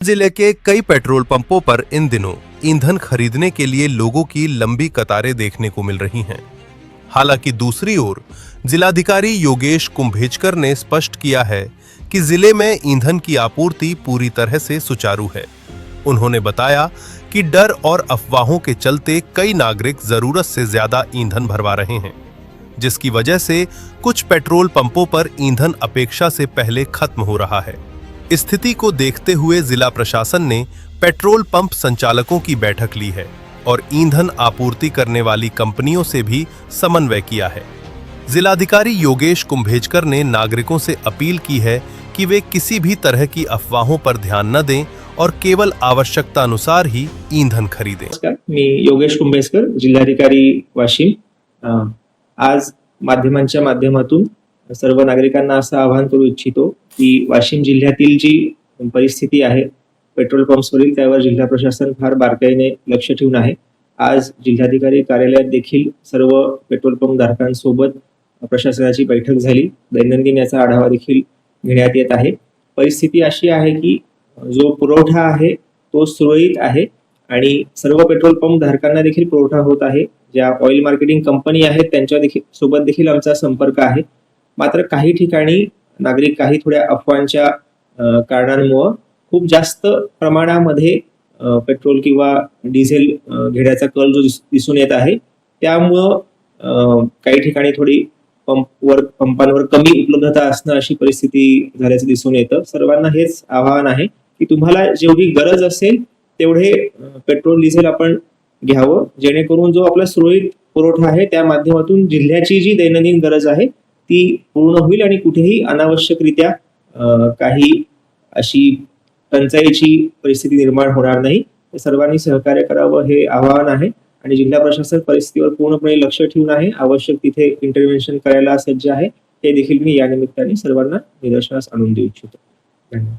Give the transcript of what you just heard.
जिले के कई पेट्रोल पंपों पर इन दिनों ईंधन खरीदने के लिए लोगों की लंबी कतारें देखने को मिल रही हैं। हालांकि दूसरी ओर जिलाधिकारी योगेश कुंभेजकर ने स्पष्ट किया है कि जिले में ईंधन की आपूर्ति पूरी तरह से सुचारू है। उन्होंने बताया कि डर और अफवाहों के चलते कई नागरिक जरूरत से ज्यादा ईंधन भरवा रहे हैं, जिसकी वजह से कुछ पेट्रोल पंपों पर ईंधन अपेक्षा से पहले खत्म हो रहा है। स्थिति को देखते हुए जिला प्रशासन ने पेट्रोल पंप संचालकों की बैठक ली है और ईंधन आपूर्ति करने वाली कंपनियों से भी समन्वय किया है। जिलाधिकारी योगेश कुंभेजकर ने नागरिकों से अपील की है कि वे किसी भी तरह की अफवाहों पर ध्यान न दें और केवल आवश्यकता अनुसार ही ईंधन खरीदें। मी योगेश कुंभेजकर, जिल्हाधिकारी वाशिम। आज माध्यमांच्या माध्यमातून सर्व नागरिकांना असं आवाहन करू इच्छितो की वाशिम जिल्ह्यातील जी परिस्थिती आहे पेट्रोल पंप्सवरील, त्यावर जिल्हा प्रशासन फार बारकाईने लक्ष ठेवून आहे। आज जिल्हाधिकारी कार्यालयात देखील सर्व पेट्रोल पंप धारकांसोबत प्रशासनाची बैठक झाली। दैनंदिन याचा आढावा देखील घेण्यात येत आहे। परिस्थिती अशी आहे की जो पुरवठा आहे तो सुरळीत आहे आणि सर्व पेट्रोल पंप धारकांना देखील पुरवठा होत आहे। ज्या ऑइल मार्केटिंग कंपनी आहेत त्यांच्या सोबत देखील आमचा संपर्क आहे। मात्र काही ठिकाणी नागरिक काही थोड्या अफवांच्या कारणांमुळे खूप जास्त प्रमाणामध्ये पेट्रोल किंवा डिझेल घेण्याचा कल जो दिसून येत आहे, त्यामुळे काही ठिकाणी थोडी पंपांवर कमी उपलब्धता असणं अशी परिस्थिती झाल्याचं दिसून येतं। सर्वांना हेच आवाहन आहे की तुम्हाला जेवढी गरज असेल तेवढे पेट्रोल डिझेल आपण घ्यावं, जेणेकरून जो आपला सुरळीत पुरवठा आहे त्या माध्यमातून जिल्ह्याची जी दैनंदिन गरज आहे ती पूर्ण होईल आणि कुठेही अनावश्यकरित्या काही अशी टंचाईची परिस्थिती निर्माण होणार नाही। सर्वांनी सहकार्य करावं हे आवाहन आहे आणि जिल्हा प्रशासन परिस्थितीवर पूर्णपणे लक्ष ठेवून आहे। आवश्यक तिथे इंटरव्हेन्शन करायला सज्ज आहे। हे देखील मी या निमित्ताने सर्वांना निदर्शनास आणून देऊ इच्छितो। धन्यवाद।